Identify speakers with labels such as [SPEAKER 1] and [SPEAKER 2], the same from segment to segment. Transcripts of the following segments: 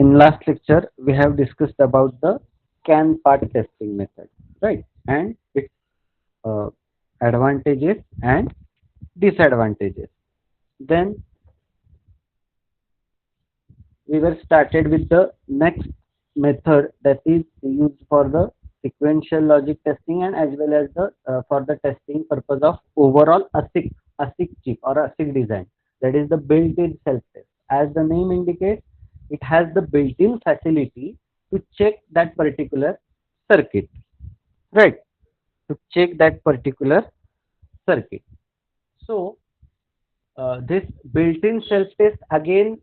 [SPEAKER 1] in last lecture we have discussed about the scan part testing method, right? And its uh, advantages and disadvantages. Then we were started with the next method that is used for the sequential logic testing and as well as the for the testing purpose of overall ASIC chip or ASIC design, that is the built-in self-test. As the name indicates, it has the built-in facility to check that particular circuit, right? To check that particular circuit. So this built-in self-test again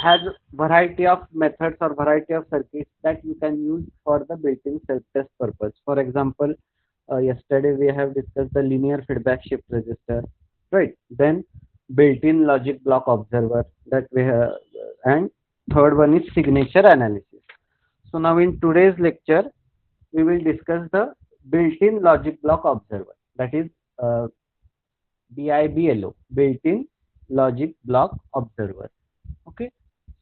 [SPEAKER 1] has variety of methods or variety of circuits that you can use for the built-in self-test purpose. For example, yesterday we have discussed the linear feedback shift register, right? Then built-in logic block observer that we have, and third one is signature analysis. So now in today's lecture, we will discuss the built-in logic block observer, that is uh, BIBLO, built-in logic block observer. Okay.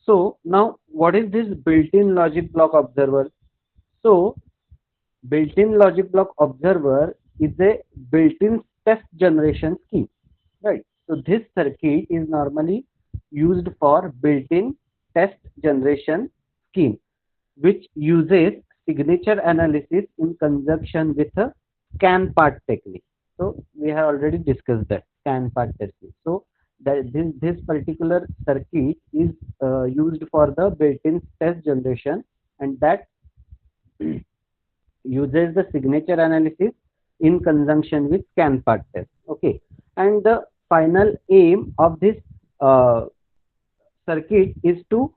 [SPEAKER 1] So now what is this built-in logic block observer? So built-in logic block observer is a built-in test generation scheme, right? So this circuit is normally used for built-in test generation scheme, which uses signature analysis in conjunction with a scan part technique. So we have already discussed that scan part technique. So that this particular circuit is used for the built-in test generation, and that uses the signature analysis in conjunction with scan part test. Okay, and the final aim of this uh, circuit is to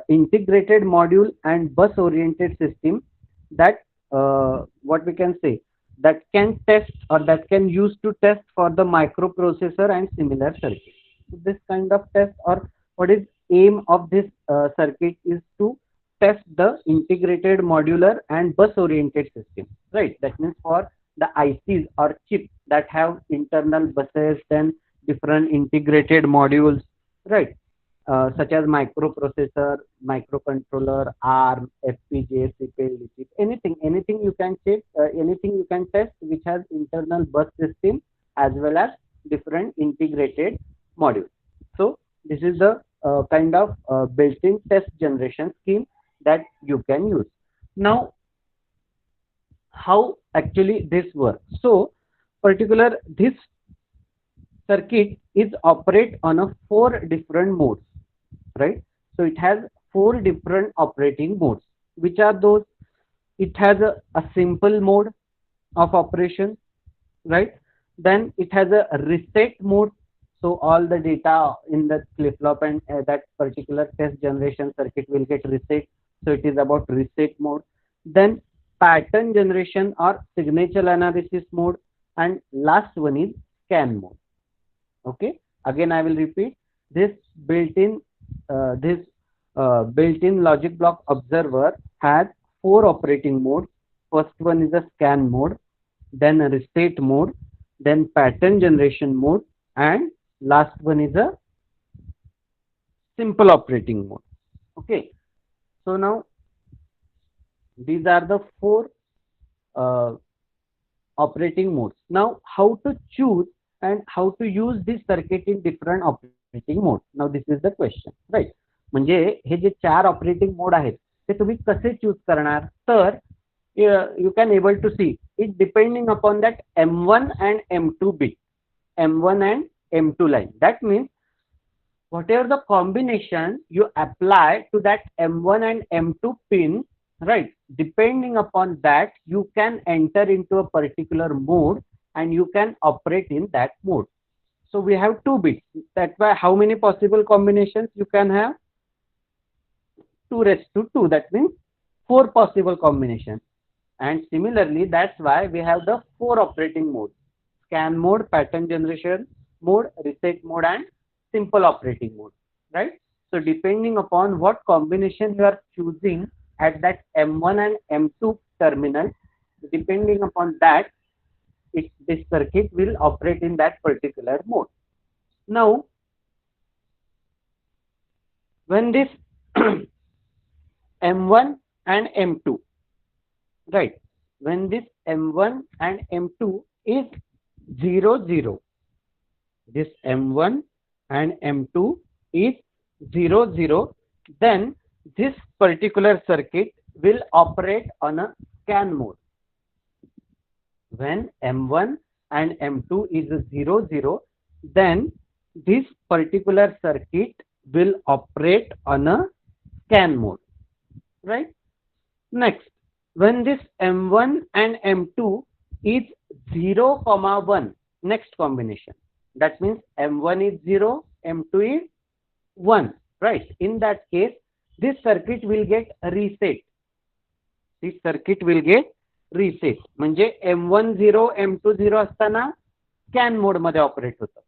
[SPEAKER 1] integrated module and bus oriented system that what we can say, that can test or that can use to test for the microprocessor and similar circuits. So this kind of test, or what is aim of this circuit, is to test the integrated modular and bus oriented system, right? That means for the ICs or chips that have internal buses, then different integrated modules, right? Such as microprocessor, microcontroller, ARM, FPGA, CPU, chip, anything you can check, anything you can test which has internal bus system as well as different integrated modules. So this is the kind of built-in test generation scheme that you can use. Now, how actually this works? So, particular this circuit is operate on a 4 different modes, right? So it has 4 different operating modes. Which are those? It has a simple mode of operation, right? Then it has a reset mode. So all the data in the flip-flop and that particular test generation circuit will get reset. So it is about reset mode. Then pattern generation or signature analysis mode, and last one is scan mode. Okay, again I will repeat, this built-in this built-in logic block observer has 4 operating modes. First one is a scan mode, then a reset mode, then pattern generation mode, and last one is a simple operating mode. Okay, so now these are the 4 operating modes. Now how to choose and how to use this circuit in different operating modes? Now this is the question, right? म्हणजे हे जे 4 operating mode आहेत ते तुम्ही कसे choose करणार? तर you can able to see it depending upon that M1 and M2 bit, M1 and M2 line. That means whatever the combination you apply to that M1 and M2 pin, right? Depending upon that, you can enter into a particular mode and you can operate in that mode. So we have 2 bits. That's why how many possible combinations you can have? 2 raised to 2. That means 4 possible combinations. And similarly, that's why we have the 4 operating modes: scan mode, pattern generation mode, reset mode, and simple operating mode, right? So depending upon what combination you are choosing at that M1 and M2 terminal, depending upon that, this circuit will operate in that particular mode. Now, when this M1 and M2, right? When this M1 and M2 is 0, 0, this M1 and M2 is 0, 0, then this particular circuit will operate on a scan mode. When M1 and M2 is 0, 0, then this particular circuit will operate on a scan mode, right? Next, when this M1 and M2 is 0, 1, next combination. That means M1 is 0, M2 is 1, right? In that case, this circuit will get reset. This circuit will get reset. म्हणजे M1 0, M2 0 असताना scan mode मध्ये operate होतं.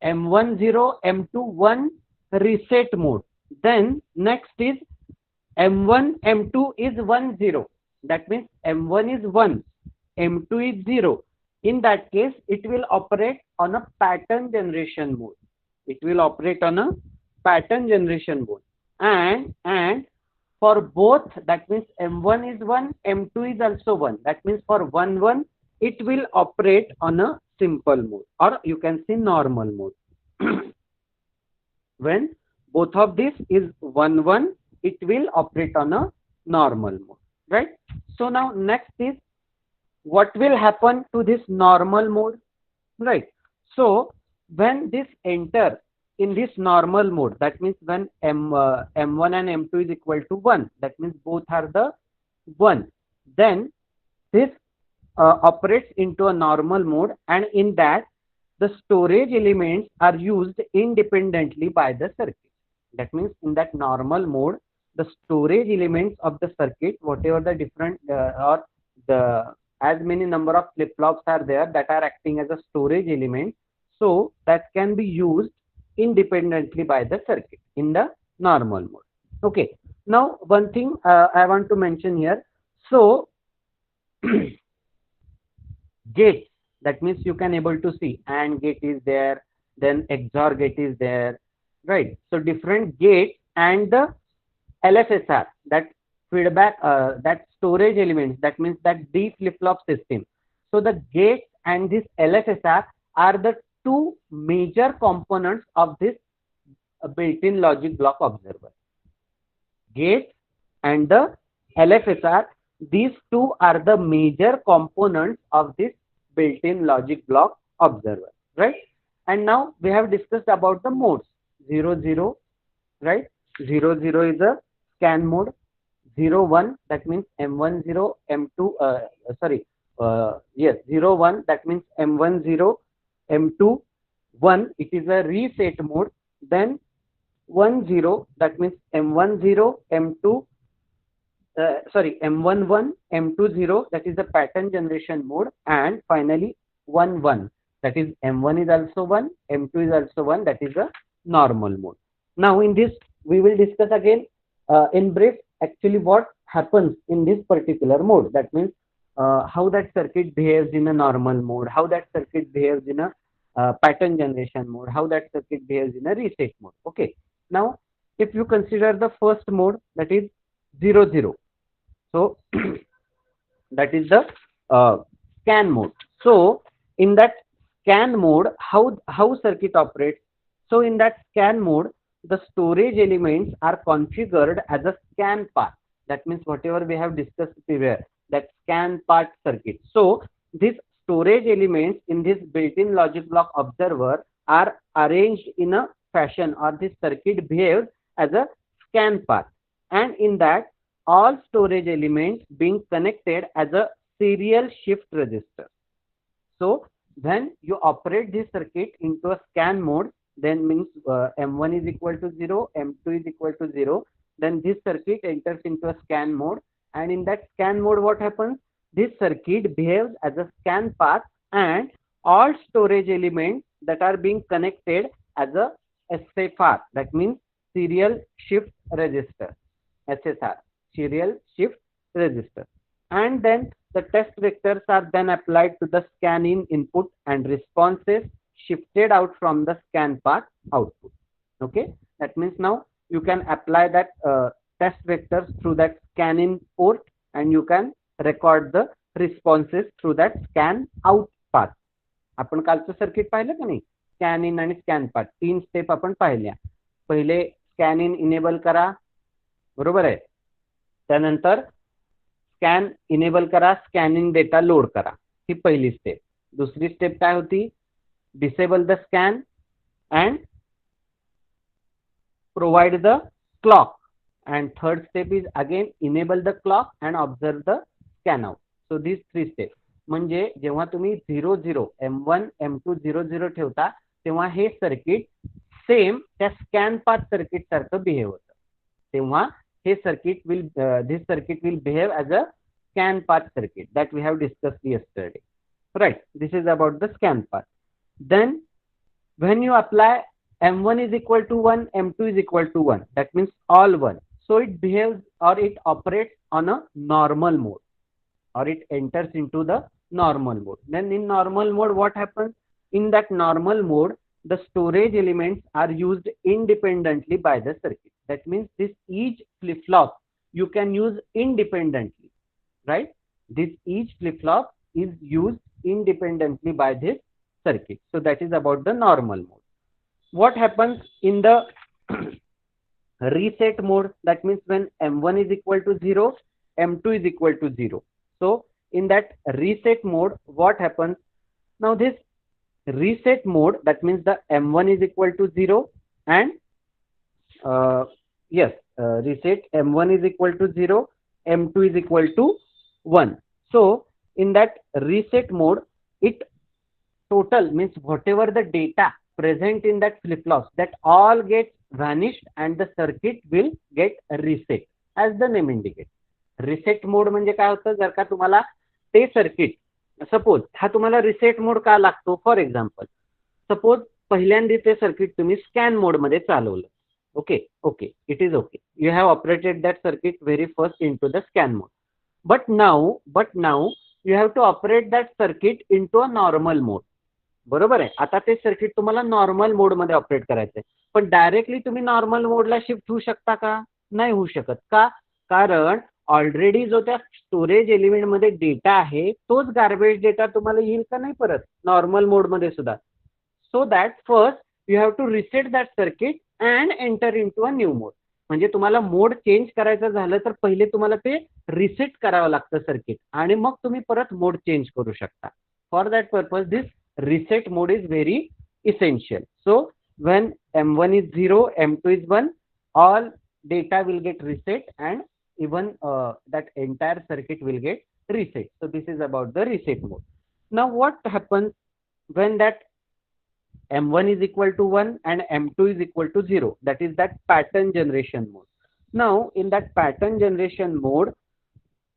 [SPEAKER 1] M1 0, M2 1 reset mode. Then next is M1, M2 is 1, 0. That means M1 is 1, M2 is 0. In that case, it will operate on a pattern generation mode. It will operate on a pattern generation mode. And for both, that means M1 is 1, M2 is also 1. That means for 1, 1, it will operate on a simple mode, or you can say normal mode. When both of this is 1, 1, it will operate on a normal mode, right? So now next is what will happen to this normal mode, right? So when this enters in this normal mode, that means when M1 and M2 is equal to 1, that means both are the 1, then this operates into a normal mode, and in that the storage elements are used independently by the circuit. That means in that normal mode, the storage elements of the circuit, whatever the different or the as many number of flip-flops are there that are acting as a storage element, so that can be used independently by the circuit in the normal mode. Okay, now one thing I want to mention here. So gates, that means you can able to see AND gate is there, then XOR gate is there, right? So different gates and the LFSR, that feedback, that storage elements, that means that D flip-flop system. So the gates and this LFSR are the two major components of this built-in logic block observer. Gates and the LFSR, these two are the major components of this built-in logic block observer, right? And now we have discussed about the modes. 0, 0, right? 0, 0 is a scan mode. 0, 1, that means M1 0, M2 yes, 0, 1, that means M1 0, M2 1, it is a reset mode. Then 1 0, that means M1 0, M2 M1 1, M2 0, that is the pattern generation mode, and finally 1 1, that is M1 is also 1, M2 is also 1, that is a normal mode. Now in this we will discuss again in brief actually what happens in this particular mode. That means how that circuit behaves in a normal mode, how that circuit behaves in a pattern generation mode, how that circuit behaves in a reset mode. Okay, now if you consider the first mode, that is 0 0. So that is the scan mode. So in that scan mode, how circuit operates? So in that scan mode, the storage elements are configured as a scan path. That means whatever we have discussed here, that scan path circuit. So these storage elements in this built-in logic block observer are arranged in a fashion, or this circuit behaves as a scan path, and in that all storage elements being connected as a serial shift register. So when you operate this circuit into a scan mode, then means M1 is equal to 0, M2 is equal to 0, then this circuit enters into a scan mode, and in that scan mode what happens? This circuit behaves as a scan path, and all storage elements that are being connected as a SFR, that means serial shift register, SSR, serial shift register. And then the test vectors are then applied to the scan in input, and responses shifted out from the scan path output. Okay, that means now you can apply that test vectors through that scan in port, and you can record the responses through that scan out path. आपण कालचं circuit पाहिलं का नाही, scan इन आणि scan path, 3 step आपण पाहिल्या. पहिले scan इन enable करा, बरोबर आहे. त्यानंतर स्कॅन इनेबल करा, स्कॅन इन डेटा लोड करा, ही पहिली स्टेप. दुसरी स्टेप काय होती, disable the scan and provide the clock, and third step is again enable the clock and observe the scan out. So these 3 steps. म्हणजे जेव्हा तुम्ही 0 0 M1 M2 0 0 ठेवता तेव्हा हे सर्किट सेम त्या स्कॅन पाथ सर्किट सारखं बिहेव होतं. तेव्हा हे circuit will this circuit will behave as a scan path circuit that we have discussed yesterday, right? This is about the scan path. Then when you apply M1 is equal to 1, M2 is equal to 1, that means all 1. So it behaves or it operates on a normal mode, or it enters into the normal mode. Then in normal mode, what happens? In that normal mode, the storage elements are used independently by the circuit. That means this each flip-flop you can use independently, right? This each flip-flop is used independently by this circuit. So that is about the normal mode. What happens in the reset mode? That means when M1 is equal to 0, M2 is equal to 0. So in that reset mode, what happens? Now this reset mode, that means the M1 is equal to 0 and reset M1 is equal to 0, M2 is equal to 1. So in that reset mode, it total means whatever the data present in that flip-flops, that all gets vanished and the circuit will get reset as the name indicates. Reset mode म्हणजे काय होतं, जर का तुम्हाला ते circuit suppose हा तुम्हाला reset mode का लागतो, फॉर एक्झाम्पल सपोज पहिल्यांदा ते सर्किट तुम्ही स्कॅन मोड मध्ये चालवलं, okay it is okay, you have operated that circuit very first into the scan mode, but now you have to operate that circuit into a normal mode. बरोबर आहे. आता ते circuit तुम्हाला normal mode मध्ये operate करायचं आहे, पण directly तुम्ही नॉर्मल मोडला शिफ्ट होऊ शकता का? नाही होऊ शकत. का? कारण ऑलरेडी जो त्या स्टोरेज एलिमेंट मध्ये डेटा आहे तोच गार्बेज डेटा तुम्हाला येईल का नाही परत नॉर्मल मोड मध्ये सुद्धा. So that first you have to reset that circuit and enter in to a new mode. म्हणजे तुम्हाला मोड चेंज करायचं झालं तर पहिले तुम्हाला ते रिसेट करावं लागतं सर्किट आणि मग तुम्ही परत मोड चेंज करू शकता. For that purpose this reset mode is very essential. So when M1 is 0, M2 is 1, all data will get reset and even that entire circuit will get reset. So this is about the reset mode. Now what happens when that M1 is equal to 1 and M2 is equal to 0? That is that pattern generation mode. Now in that pattern generation mode,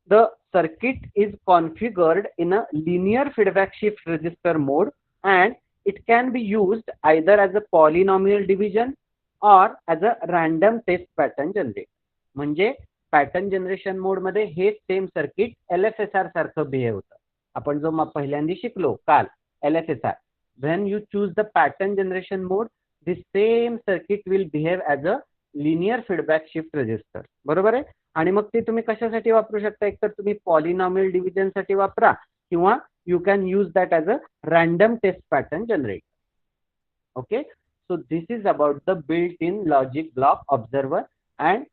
[SPEAKER 1] the circuit is configured in a linear feedback shift register mode and it can be used either as a polynomial division or as a random test pattern generator. म्हणजे pattern generation mode मध्ये हे same circuit LFSR सारखं behave होतं. आपण जो पहिल्यांदा शिकलो काल LFSR, when you choose the pattern generation mode, this same circuit will behave as a linear feedback shift register. बरोबर आहे. आणि मग ते तुम्ही कशासाठी वापरू शकता, एकतर तुम्ही पॉलिनॉमियल डिव्हिजन साठी वापरा किंवा you can use that as a random test pattern generator. Okay, so this is about the built in logic block observer and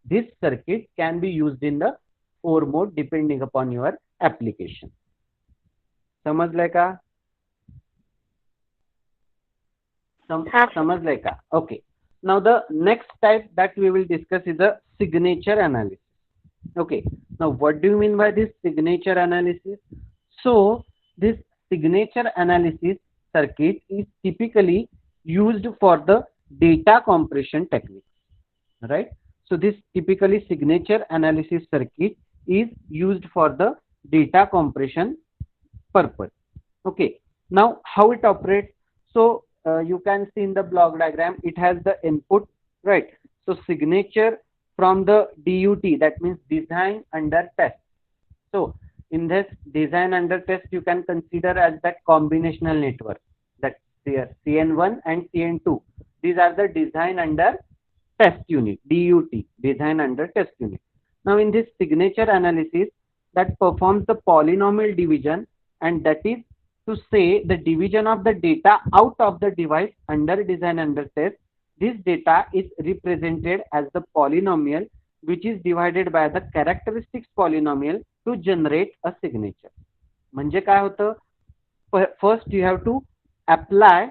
[SPEAKER 1] this circuit can be used in the 4 mode depending upon your application. समजलंय का? समजलंय का? Okay. Now the next type that we will discuss is a signature analysis. Okay, now what do you mean by this signature analysis? So this signature analysis circuit is typically used for the data compression technique, right? So this typically signature analysis circuit is used for the data compression purpose. Okay, now how it operates? So you can see in the block diagram it has the input, right? So signature from the DUT, that means design under test. So in this design under test you can consider as that combinational network, that CN1 and CN2, these are the design under test unit, DUT, design under test unit. Now in this signature analysis that performs the polynomial division, and that is to say the division of the data out of the device under design under test. This data is represented as the polynomial which is divided by the characteristics polynomial to generate a signature. म्हणजे काय होतं, first you have to apply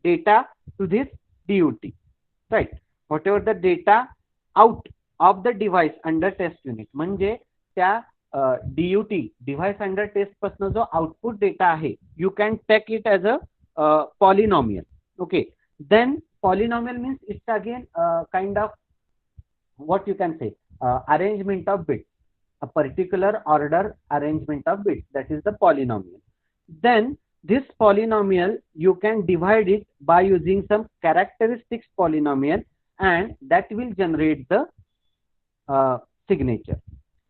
[SPEAKER 1] data to this DUT, right? Whatever the data out of the device under test unit, म्हणजे त्या DUT device under test पासून जो output data आहे, you can take it as a polynomial. Okay, then polynomial means it's again kind of what you can say arrangement of bits, a particular order arrangement of bits, that is the polynomial. Then this polynomial you can divide it by using some characteristics polynomial, and that will generate the signature.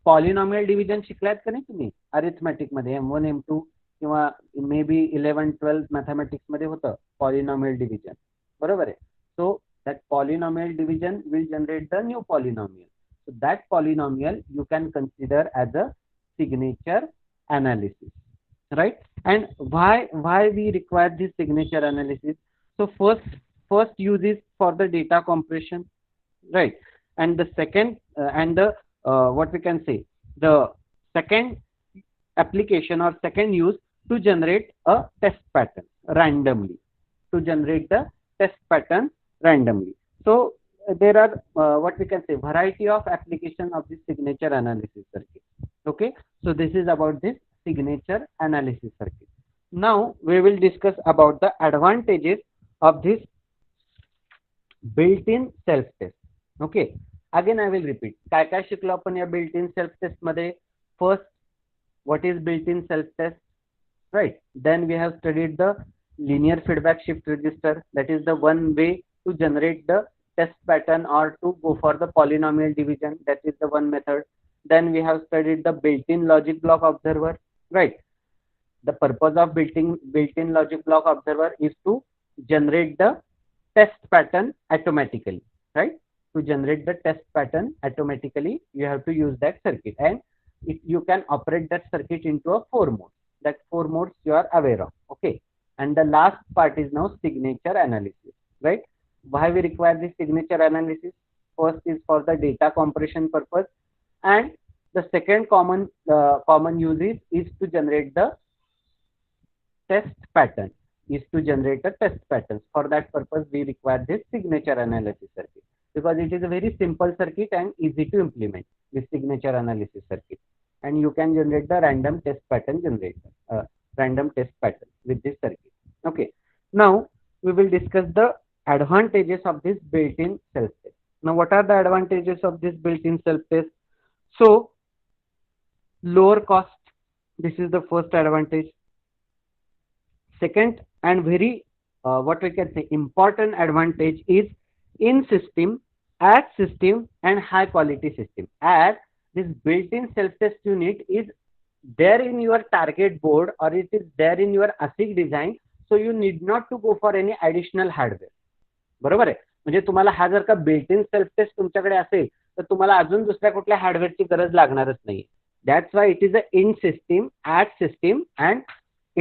[SPEAKER 1] Polynomial division शिकलात का नाही तुम्ही arithmetic मध्ये, M1 M2 किंवा may be 11-12 mathematics मध्ये होतं polynomial division, बरोबर आहे. सो that polynomial division will generate the new polynomial. So that polynomial you can consider as a signature analysis, right? And why we require this signature analysis? So first use is for the data compression, right? And the second and the what we can say, the second application or second use to generate a test pattern randomly, to generate the test pattern randomly. So there are what we can say variety of application of this signature analysis circuit. Okay, so this is about this signature analysis circuit. Now we will discuss about the advantages of this built-in self-test. Okay, again I will repeat, काय काय शिकलो आपण या built-in self-test मध्ये. First, what is built-in self-test, right? Then we have studied the linear feedback shift register, that is the one way to generate the test pattern or to go for the polynomial division, that is the one method. Then we have studied the built-in logic block observer, right? The purpose of built-in logic block observer is to generate the test pattern automatically, right? To generate the test pattern automatically, you have to use that circuit, and you can operate that circuit into a 4 mode. That 4 modes you are aware of. Okay, and the last part is now signature analysis, right? Why we require this signature analysis? First is for the data compression purpose, and the second common use is to generate the test pattern, is to generate the test patterns. For that purpose we require this signature analysis circuit, because it is a very simple circuit and easy to implement this signature analysis circuit, and you can generate the random test pattern generator, random test pattern with this circuit. Okay, now we will discuss the advantages of this built-in self-test. Now what are the advantages of this built-in self-test? So lower cost, this is the first advantage. Second and very what we can say important advantage is in system, at system and high quality system. As this built-in self-test unit is there in your target board or it is there in your ASIC design, so you need not to go for any additional hardware. बरोबर आहे, म्हणजे तुम्हाला हा जर का built in self test तुमच्याकडे असेल तर तुम्हाला अजून दुसऱ्या कुठल्या हार्डवेअरची गरज लागणारच नाही. That's why it is a in system, at system and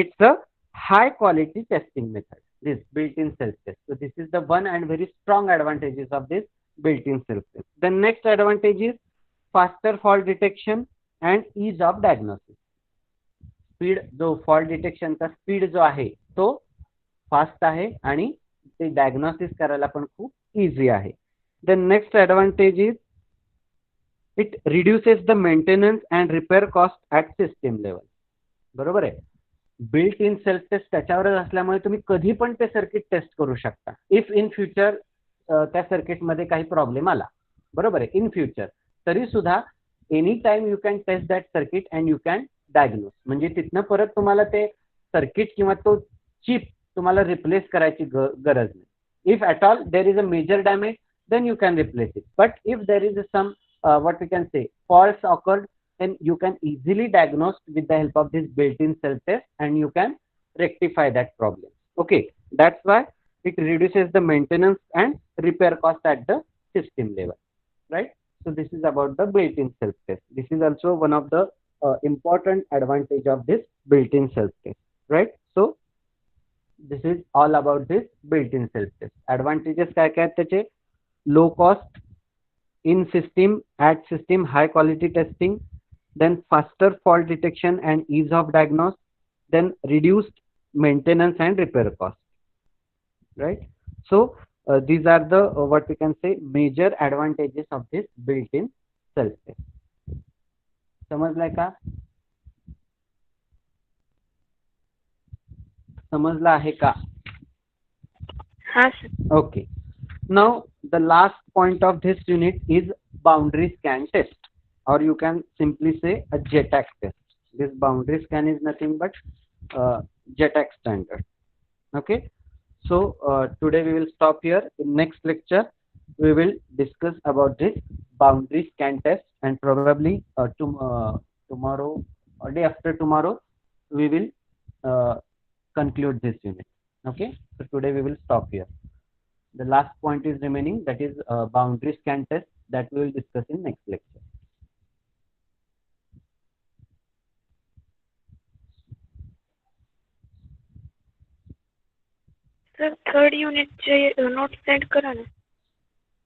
[SPEAKER 1] it's a high quality testing method, this built in self test. So this is the one and very strong advantages of this built-in self-test. The next advantage is faster fault detection and ease of diagnosis. Speed, जो fault डिटेक्शनचा speed जो आहे तो fast आहे आणि ते diagnosis करायला पण खूप इझी आहे. The next advantage is it reduces the maintenance and repair cost at system level. बरोबर आहे, बिल्ट इन सेल्फ टेस्ट त्याच्यावरच असल्यामुळे तुम्ही कधी पण ते सर्किट टेस्ट करू शकता. इफ इन फ्युचर त्या सर्किटमध्ये काही प्रॉब्लेम आला, बरोबर आहे, इन फ्युचर, तरी सुद्धा any time you can test that circuit and you can diagnose. म्हणजे तिथनं परत तुम्हाला ते सर्किट किंवा तो चिप तुम्हाला रिप्लेस करायची गरज नाही. If at all there is a major damage then you can replace it. But if there is some what we can say faults occurred, then you can easily diagnose with the help of this built-in self-test and you can rectify that problem. Okay, that's why it reduces the maintenance and repair cost at the system level, right? So this is about the built-in self-test. This is also one of the important advantage of this built-in self-test, right? So this is all about this built-in self-test. Advantages काय काय आहेत त्याचे? Low cost, in system, at system, high quality testing, then faster fault detection and ease of diagnosis, then reduced maintenance and repair cost, right? So these are the what we can say major advantages of this built-in self test. समजलाय का? समजला आहे का?
[SPEAKER 2] हाँ sir.
[SPEAKER 1] Okay. Now the last point of this unit is boundary scan test, or you can simply say a JTAC test. This boundary scan is nothing but JTAC standard. Okay. So today we will stop here. In next lecture we will discuss about this boundary scan test, and probably tomorrow or day after tomorrow we will conclude this unit. Okay. So today we will stop here. The last point is remaining, that is boundary scan test, that we will discuss in next lecture.
[SPEAKER 2] Sir third unit चे note send करा ना.